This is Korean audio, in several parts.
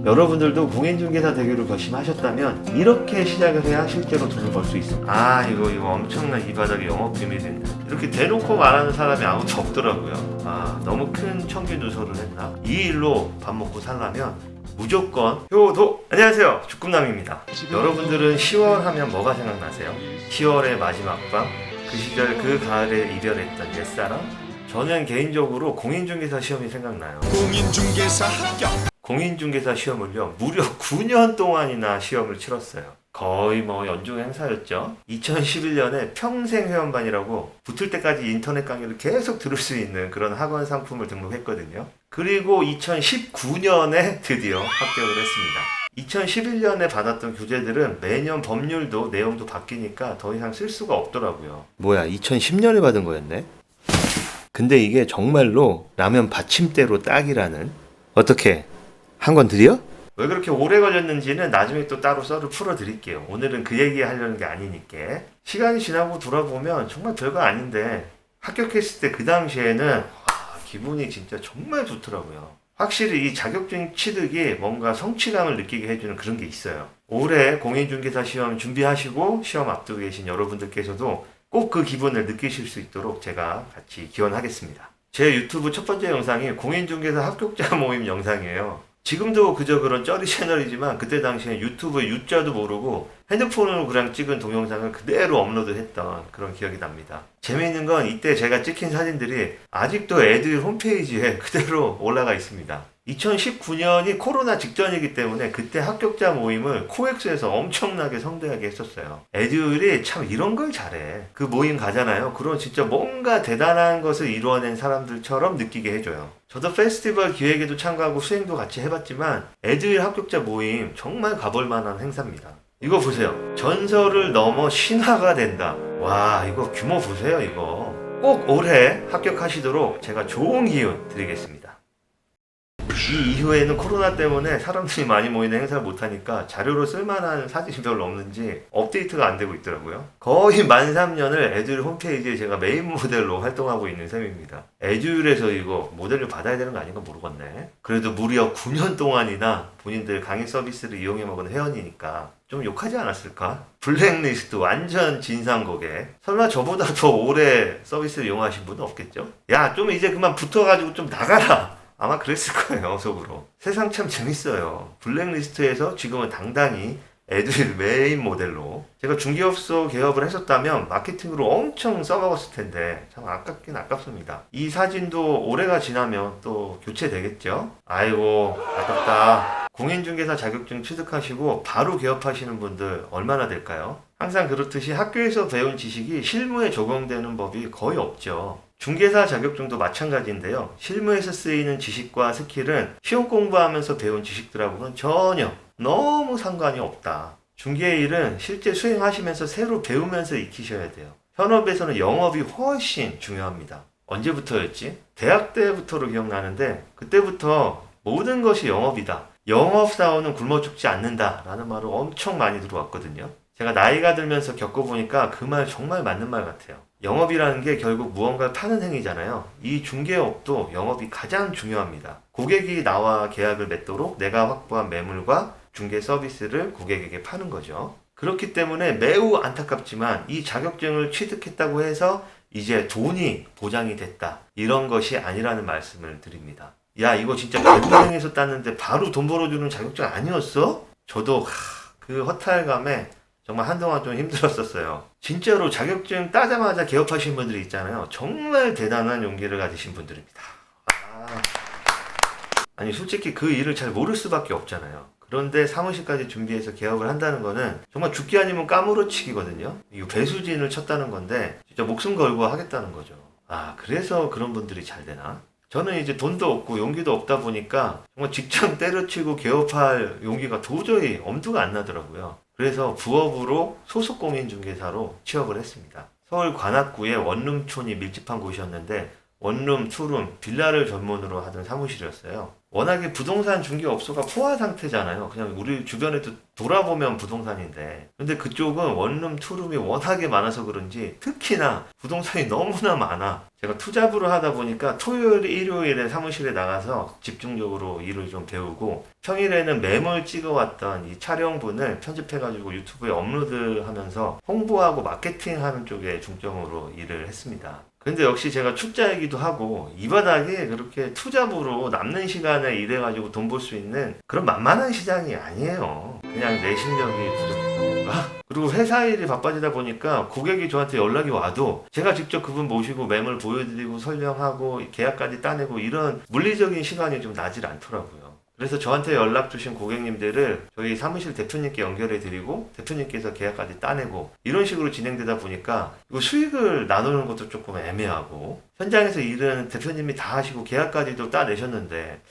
여러분들도 공인중개사 되기로 결심하셨다면 이렇게 시작을 해야 실제로 돈을 벌 수 있어. 이거 엄청난 이 바닥에 영업비밀인데 이렇게 대놓고 말하는 사람이 아무도 없더라고요. 너무 큰 청기 누설을 했나? 이 일로 밥 먹고 살려면 무조건 효도! 안녕하세요, 주꿈남입니다. 여러분들은 10월 하면 뭐가 생각나세요? 10월의 마지막 밤? 그 시절 그 가을에 이별했던 옛사람? 저는 개인적으로 공인중개사 시험이 생각나요. 공인중개사 합격. 공인중개사 시험을요, 무려 9년 동안이나 시험을 치렀어요. 거의 연중 행사였죠. 2011년에 평생 회원반이라고 붙을 때까지 인터넷 강의를 계속 들을 수 있는 그런 학원 상품을 등록했거든요. 그리고 2019년에 드디어 합격을 했습니다. 2011년에 받았던 교재들은 매년 법률도 내용도 바뀌니까 더 이상 쓸 수가 없더라고요. 2010년에 받은 거였네? 근데 이게 정말로 라면 받침대로 딱이라는? 어떻게? 한 권 드려? 왜 그렇게 오래 걸렸는지는 나중에 또 따로 썰을 풀어드릴게요. 오늘은 그 얘기 하려는 게 아니니까. 시간이 지나고 돌아보면 정말 별거 아닌데 합격했을 때 그 당시에는 기분이 진짜 정말 좋더라고요. 확실히 이 자격증 취득이 뭔가 성취감을 느끼게 해주는 그런 게 있어요. 올해 공인중개사 시험 준비하시고 시험 앞두고 계신 여러분들께서도 꼭 그 기분을 느끼실 수 있도록 제가 같이 기원하겠습니다. 제 유튜브 첫 번째 영상이 공인중개사 합격자 모임 영상이에요. 지금도 그저 그런 쩌리 채널이지만 그때 당시에 유튜브 U자도 모르고 핸드폰으로 그냥 찍은 동영상을 그대로 업로드했던 그런 기억이 납니다. 재미있는 건 이때 제가 찍힌 사진들이 아직도 에듀윌 홈페이지에 그대로 올라가 있습니다. 2019년이 코로나 직전이기 때문에 그때 합격자 모임을 코엑스에서 엄청나게 성대하게 했었어요. 에듀윌이 참 이런 걸 잘해. 그 모임 가잖아요. 그럼 진짜 뭔가 대단한 것을 이루어낸 사람들처럼 느끼게 해줘요. 저도 페스티벌 기획에도 참가하고 수행도 같이 해봤지만 에듀윌 합격자 모임 정말 가볼 만한 행사입니다. 이거 보세요. 전설을 넘어 신화가 된다. 와, 이거 규모 보세요. 이거 꼭 올해 합격하시도록 제가 좋은 기운 드리겠습니다. 이 이후에는 코로나 때문에 사람들이 많이 모이는 행사를 못하니까 자료로 쓸만한 사진이 별로 없는지 업데이트가 안 되고 있더라고요. 거의 만 3년을 에듀윌 홈페이지에 제가 메인 모델로 활동하고 있는 셈입니다. 에듀윌에서 이거 모델을 받아야 되는 거 아닌가 모르겠네. 그래도 무려 9년 동안이나 본인들 강의 서비스를 이용해 먹은 회원이니까 좀 욕하지 않았을까? 블랙리스트 완전 진상 고객. 설마 저보다 더 오래 서비스를 이용하신 분은 없겠죠? 야, 좀 이제 그만 붙어가지고 좀 나가라! 아마 그랬을 거예요, 속으로. 세상 참 재밌어요. 블랙리스트에서 지금은 당당히 에듀윌 메인 모델로. 제가 중개업소 개업을 했었다면 마케팅으로 엄청 써먹었을 텐데 참 아깝긴 아깝습니다. 이 사진도 올해가 지나면 또 교체되겠죠? 아이고, 아깝다. 공인중개사 자격증 취득하시고 바로 개업하시는 분들 얼마나 될까요? 항상 그렇듯이 학교에서 배운 지식이 실무에 적용되는 법이 거의 없죠. 중개사 자격증도 마찬가지인데요. 실무에서 쓰이는 지식과 스킬은 시험 공부하면서 배운 지식들하고는 전혀 너무 상관이 없다. 중개의 일은 실제 수행하시면서 새로 배우면서 익히셔야 돼요. 현업에서는 영업이 훨씬 중요합니다. 언제부터였지? 대학 때부터로 기억나는데 그때부터 모든 것이 영업이다. 영업사원은 굶어 죽지 않는다 라는 말을 엄청 많이 들어왔거든요. 제가 나이가 들면서 겪어보니까 그 말 정말 맞는 말 같아요. 영업이라는 게 결국 무언가를 파는 행위잖아요. 이 중개업도 영업이 가장 중요합니다. 고객이 나와 계약을 맺도록 내가 확보한 매물과 중개 서비스를 고객에게 파는 거죠. 그렇기 때문에 매우 안타깝지만 이 자격증을 취득했다고 해서 이제 돈이 보장이 됐다. 이런 것이 아니라는 말씀을 드립니다. 야, 이거 진짜 개발행에서 땄는데 바로 돈 벌어주는 자격증 아니었어? 저도 그 허탈감에 정말 한동안 좀 힘들었었어요. 진짜로 자격증 따자마자 개업하신 분들이 있잖아요. 정말 대단한 용기를 가지신 분들입니다. 아니 솔직히 그 일을 잘 모를 수밖에 없잖아요. 그런데 사무실까지 준비해서 개업을 한다는 거는 정말 죽기 아니면 까무러치기거든요. 이거 배수진을 쳤다는 건데 진짜 목숨 걸고 하겠다는 거죠. 그래서 그런 분들이 잘 되나? 저는 이제 돈도 없고 용기도 없다 보니까 정말 직장 때려치고 개업할 용기가 도저히 엄두가 안 나더라고요. 그래서 부업으로 소속 공인중개사로 취업을 했습니다. 서울 관악구에 원룸촌이 밀집한 곳이었는데 원룸, 투룸, 빌라를 전문으로 하던 사무실이었어요. 워낙에 부동산 중개업소가 포화 상태잖아요. 그냥 우리 주변에도 돌아보면 부동산인데. 근데 그쪽은 원룸, 투룸이 워낙에 많아서 그런지 특히나 부동산이 너무나 많아. 제가 투잡으로 하다 보니까 토요일, 일요일에 사무실에 나가서 집중적으로 일을 좀 배우고 평일에는 매물 찍어왔던 이 촬영분을 편집해가지고 유튜브에 업로드하면서 홍보하고 마케팅하는 쪽에 중점으로 일을 했습니다. 근데 역시 제가 출자이기도 하고 이 바닥에 그렇게 투잡으로 남는 시간에 일해가지고 돈 벌 수 있는 그런 만만한 시장이 아니에요. 그냥 내 실력이 부족했던 건가? 그리고 회사 일이 바빠지다 보니까 고객이 저한테 연락이 와도 제가 직접 그분 모시고 매물 보여드리고 설명하고 계약까지 따내고 이런 물리적인 시간이 좀 나질 않더라고요. 그래서 저한테 연락 주신 고객님들을 저희 사무실 대표님께 연결해 드리고 대표님께서 계약까지 따내고 이런 식으로 진행되다 보니까 이거 수익을 나누는 것도 조금 애매하고 현장에서 일은 대표님이 다 하시고 계약까지도 따내셨는데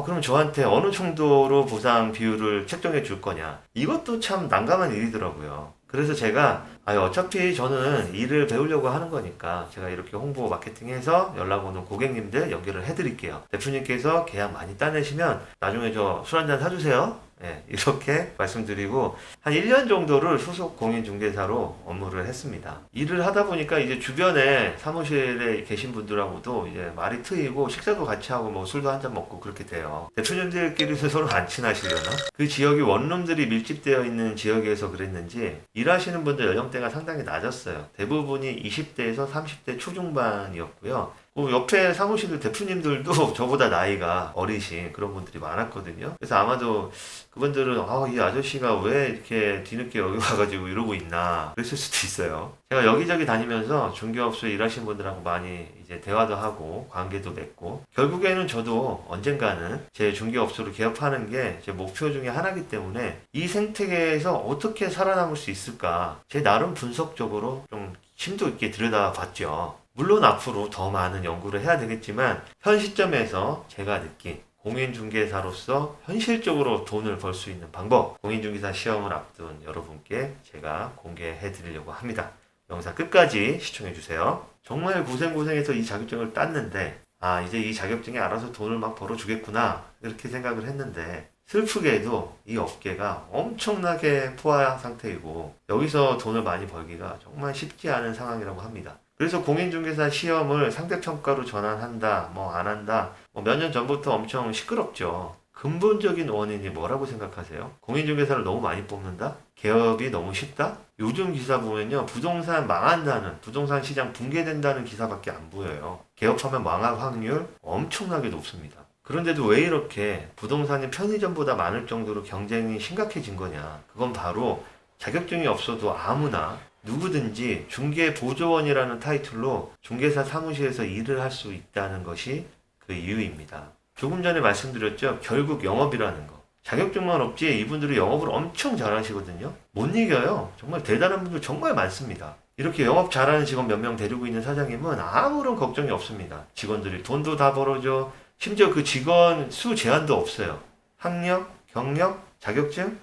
그럼 저한테 어느 정도로 보상 비율을 책정해 줄 거냐 이것도 참 난감한 일이더라고요. 그래서 제가 어차피 저는 일을 배우려고 하는 거니까 제가 이렇게 홍보 마케팅해서 연락 오는 고객님들 연결을 해드릴게요. 대표님께서 계약 많이 따내시면 나중에 저 술 한잔 사주세요. 네, 이렇게 말씀드리고 한 1년 정도를 소속 공인중개사로 업무를 했습니다. 일을 하다 보니까 이제 주변에 사무실에 계신 분들하고도 이제 말이 트이고 식사도 같이 하고 뭐 술도 한잔 먹고 그렇게 돼요. 대표님들끼리는 서로 안 친하시려나? 그 지역이 원룸들이 밀집되어 있는 지역에서 그랬는지 일하시는 분들 연령대가 상당히 낮았어요. 대부분이 20대에서 30대 초중반이었고요. 옆에 사무실 대표님들도 저보다 나이가 어리신 그런 분들이 많았거든요. 그래서 아마도 그분들은 이 아저씨가 왜 이렇게 뒤늦게 여기 와가지고 이러고 있나 그랬을 수도 있어요. 제가 여기저기 다니면서 중개업소에 일하시는 분들하고 많이 이제 대화도 하고 관계도 맺고 결국에는 저도 언젠가는 제 중개업소를 개업하는 게 제 목표 중에 하나이기 때문에 이 생태계에서 어떻게 살아남을 수 있을까 제 나름 분석적으로 좀 심도 있게 들여다봤죠. 물론 앞으로 더 많은 연구를 해야 되겠지만 현 시점에서 제가 느낀 공인중개사로서 현실적으로 돈을 벌 수 있는 방법 공인중개사 시험을 앞둔 여러분께 제가 공개해 드리려고 합니다. 영상 끝까지 시청해 주세요. 정말 고생해서 이 자격증을 땄는데 이제 이 자격증이 알아서 돈을 막 벌어주겠구나 이렇게 생각을 했는데 슬프게도 이 업계가 엄청나게 포화 상태이고 여기서 돈을 많이 벌기가 정말 쉽지 않은 상황이라고 합니다. 그래서 공인중개사 시험을 상대평가로 전환한다, 안 한다, 몇 년 전부터 엄청 시끄럽죠. 근본적인 원인이 뭐라고 생각하세요? 공인중개사를 너무 많이 뽑는다? 개업이 너무 쉽다? 요즘 기사 보면요, 부동산 망한다는, 부동산 시장 붕괴된다는 기사밖에 안 보여요. 개업하면 망할 확률 엄청나게 높습니다. 그런데도 왜 이렇게 부동산이 편의점보다 많을 정도로 경쟁이 심각해진 거냐? 그건 바로 자격증이 없어도 아무나 누구든지 중개보조원이라는 타이틀로 중개사 사무실에서 일을 할 수 있다는 것이 그 이유입니다. 조금 전에 말씀드렸죠. 결국 영업이라는 거. 자격증만 없지 이분들이 영업을 엄청 잘하시거든요. 못 이겨요. 정말 대단한 분들 정말 많습니다. 이렇게 영업 잘하는 직원 몇 명 데리고 있는 사장님은 아무런 걱정이 없습니다. 직원들이 돈도 다 벌어줘. 심지어 그 직원 수 제한도 없어요. 학력, 경력, 자격증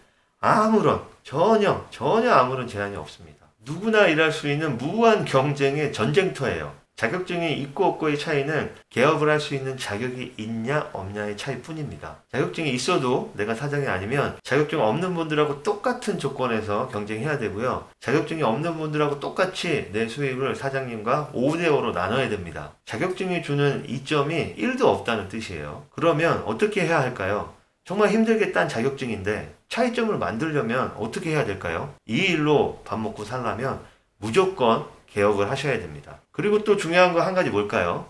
전혀 아무런 제한이 없습니다. 누구나 일할 수 있는 무한 경쟁의 전쟁터예요. 자격증이 있고 없고의 차이는 개업을 할 수 있는 자격이 있냐 없냐의 차이뿐입니다. 자격증이 있어도 내가 사장이 아니면 자격증 없는 분들하고 똑같은 조건에서 경쟁해야 되고요. 자격증이 없는 분들하고 똑같이 내 수입을 사장님과 5대5로 나눠야 됩니다. 자격증이 주는 이점이 1도 없다는 뜻이에요. 그러면 어떻게 해야 할까요? 정말 힘들게 딴 자격증인데 차이점을 만들려면 어떻게 해야 될까요? 이 일로 밥 먹고 살려면 무조건 개업을 하셔야 됩니다. 그리고 또 중요한 거 한 가지 뭘까요?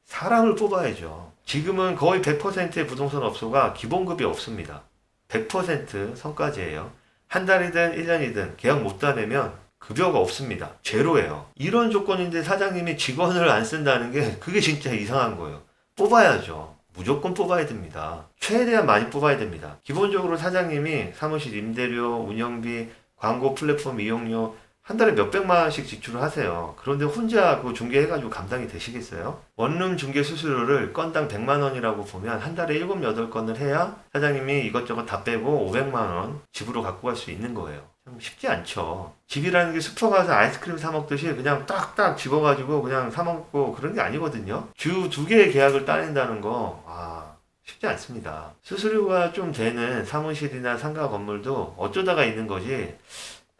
사람을 뽑아야죠. 지금은 거의 100%의 부동산 업소가 기본급이 없습니다. 100% 성과제예요. 한 달이든 1년이든 계약 못 따내면 급여가 없습니다. 제로예요. 이런 조건인데 사장님이 직원을 안 쓴다는 게 그게 진짜 이상한 거예요. 뽑아야죠. 무조건 뽑아야 됩니다. 최대한 많이 뽑아야 됩니다. 기본적으로 사장님이 사무실 임대료, 운영비, 광고 플랫폼 이용료 한 달에 몇백만 원씩 지출을 하세요. 그런데 혼자 그거 중개해가지고 감당이 되시겠어요? 원룸 중개 수수료를 건당 100만 원이라고 보면 한 달에 7, 8건을 해야 사장님이 이것저것 다 빼고 500만 원 집으로 갖고 갈 수 있는 거예요. 참 쉽지 않죠. 집이라는 게 슈퍼 가서 아이스크림 사 먹듯이 그냥 딱딱 집어가지고 그냥 사 먹고 그런 게 아니거든요. 주 2개의 계약을 따낸다는 거, 쉽지 않습니다. 수수료가 좀 되는 사무실이나 상가 건물도 어쩌다가 있는 거지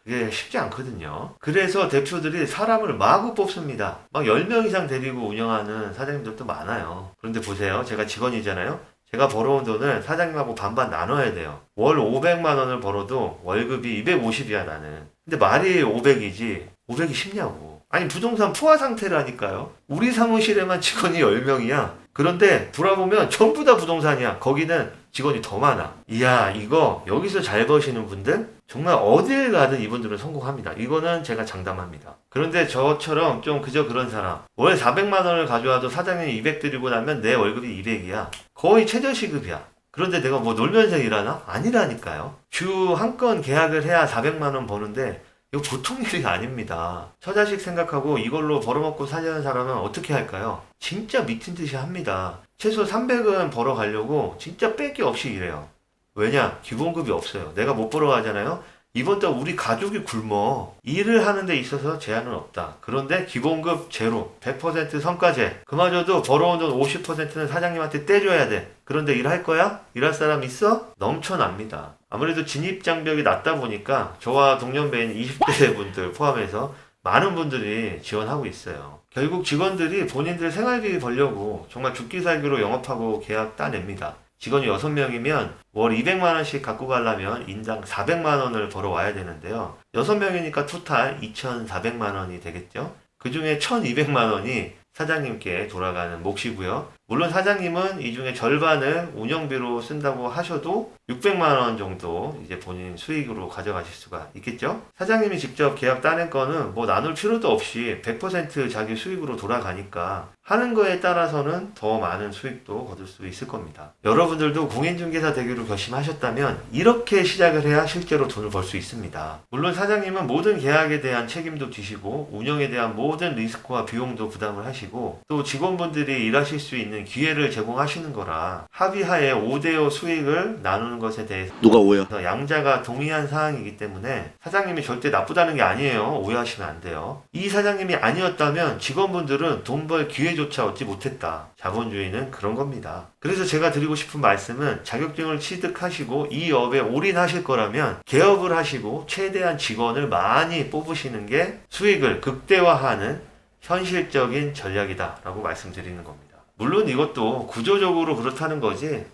그게 쉽지 않거든요. 그래서 대표들이 사람을 마구 뽑습니다. 막 10명 이상 데리고 운영하는 사장님들도 많아요. 그런데 보세요. 제가 직원이잖아요. 제가 벌어온 돈을 사장님하고 반반 나눠야 돼요. 월 500만 원을 벌어도 월급이 250이야 나는. 근데 말이 500이지 500이 쉽냐고. 아니 부동산 포화 상태라니까요. 우리 사무실에만 직원이 10명이야. 그런데 돌아보면 전부 다 부동산이야. 거기는 직원이 더 많아. 이야 이거 여기서 잘 버시는 분들 정말 어딜 가든 이분들은 성공합니다. 이거는 제가 장담합니다. 그런데 저처럼 좀 그저 그런 사람 월 400만 원을 가져와도 사장님이 200 드리고 나면 내 월급이 200이야. 거의 최저시급이야. 그런데 내가 뭐 놀면서 일하나? 아니라니까요. 주 한 건 계약을 해야 400만 원 버는데 이거 보통 일이 아닙니다. 처자식 생각하고 이걸로 벌어먹고 사려는 사람은 어떻게 할까요? 진짜 미친 듯이 합니다. 최소 300은 벌어가려고 진짜 뺄 게 없이 일해요. 왜냐? 기본급이 없어요. 내가 못 벌어가잖아요. 이번 달 우리 가족이 굶어. 일을 하는 데 있어서 제한은 없다. 그런데 기본급 제로, 100% 성과제. 그마저도 벌어온 돈 50%는 사장님한테 떼줘야 돼. 그런데 일할 거야? 일할 사람 있어? 넘쳐납니다. 아무래도 진입장벽이 낮다 보니까 저와 동년배인 20대 분들 포함해서 많은 분들이 지원하고 있어요. 결국 직원들이 본인들 생활비 벌려고 정말 죽기 살기로 영업하고 계약 따냅니다. 직원이 6명이면 월 200만원씩 갖고 가려면 인당 400만원을 벌어와야 되는데요. 6명이니까 토탈 2,400만원이 되겠죠. 그 중에 1,200만원이 사장님께 돌아가는 몫이고요. 물론 사장님은 이 중에 절반을 운영비로 쓴다고 하셔도 600만원 정도 이제 본인 수익으로 가져가실 수가 있겠죠. 사장님이 직접 계약 따낸 거는 뭐 나눌 필요도 없이 100% 자기 수익으로 돌아가니까 하는 거에 따라서는 더 많은 수익도 거둘 수 있을 겁니다. 여러분들도 공인중개사 되기로 결심하셨다면 이렇게 시작을 해야 실제로 돈을 벌 수 있습니다. 물론 사장님은 모든 계약에 대한 책임도 지시고 운영에 대한 모든 리스크와 비용도 부담을 하시고 또 직원분들이 일하실 수 있는 기회를 제공하시는 거라 합의하에 5대5 수익을 나누는 것에 대해서 누가 오야? 양자가 동의한 사항이기 때문에 사장님이 절대 나쁘다는 게 아니에요. 오해하시면 안 돼요. 이 사장님이 아니었다면 직원분들은 돈 벌 기회조차 얻지 못했다. 자본주의는 그런 겁니다. 그래서 제가 드리고 싶은 말씀은 자격증을 취득하시고 이 업에 올인하실 거라면 개업을 하시고 최대한 직원을 많이 뽑으시는 게 수익을 극대화하는 현실적인 전략이다라고 말씀드리는 겁니다. 물론 이것도 구조적으로 그렇다는 거지.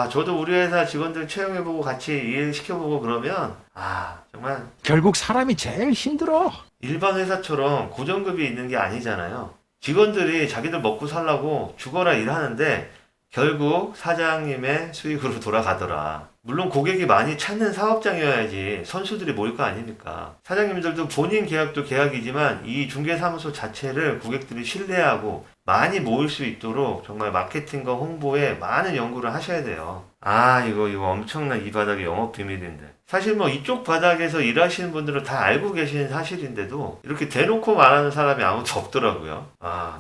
저도 우리 회사 직원들 채용해보고 같이 일 시켜보고 그러면 정말 결국 사람이 제일 힘들어. 일반 회사처럼 고정급이 있는 게 아니잖아요. 직원들이 자기들 먹고 살라고 죽어라 일하는데 결국 사장님의 수익으로 돌아가더라. 물론 고객이 많이 찾는 사업장이어야지 선수들이 모일 거 아닙니까? 사장님들도 본인 계약도 계약이지만 이 중개사무소 자체를 고객들이 신뢰하고 많이 모일 수 있도록 정말 마케팅과 홍보에 많은 연구를 하셔야 돼요. 이거 엄청난 이 바닥의 영업 비밀인데. 사실 뭐 이쪽 바닥에서 일하시는 분들은 다 알고 계시는 사실인데도 이렇게 대놓고 말하는 사람이 아무도 없더라고요.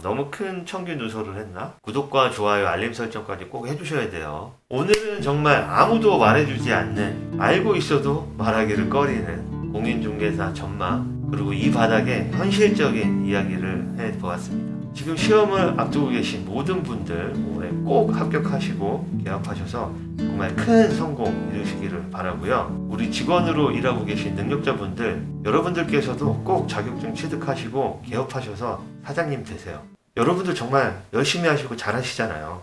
너무 큰 청기 누설을 했나? 구독과 좋아요, 알림 설정까지 꼭 해주셔야 돼요. 오늘은 정말 아무도 말해주지 않는, 알고 있어도 말하기를 꺼리는 공인중개사 전망, 그리고 이 바닥의 현실적인 이야기를 해보았습니다. 지금 시험을 앞두고 계신 모든 분들 올해 꼭 합격하시고 개업하셔서 정말 큰 성공 이루시기를 바라고요. 우리 직원으로 일하고 계신 능력자분들, 여러분들께서도 꼭 자격증 취득하시고 개업하셔서 사장님 되세요. 여러분들 정말 열심히 하시고 잘하시잖아요.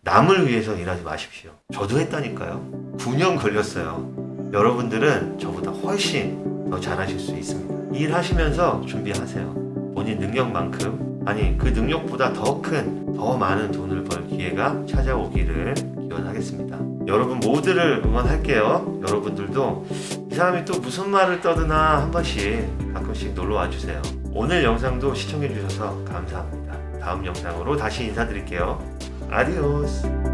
남을 위해서 일하지 마십시오. 저도 했다니까요. 9년 걸렸어요. 여러분들은 저보다 훨씬 더 잘하실 수 있습니다. 일하시면서 준비하세요. 본인 능력만큼, 그 능력보다 더 큰, 더 많은 돈을 벌 기회가 찾아오기를 기원하겠습니다. 여러분 모두를 응원할게요. 여러분들도 이 사람이 또 무슨 말을 떠드나 한 번씩 가끔씩 놀러 와주세요. 오늘 영상도 시청해주셔서 감사합니다. 다음 영상으로 다시 인사드릴게요. 아디오스.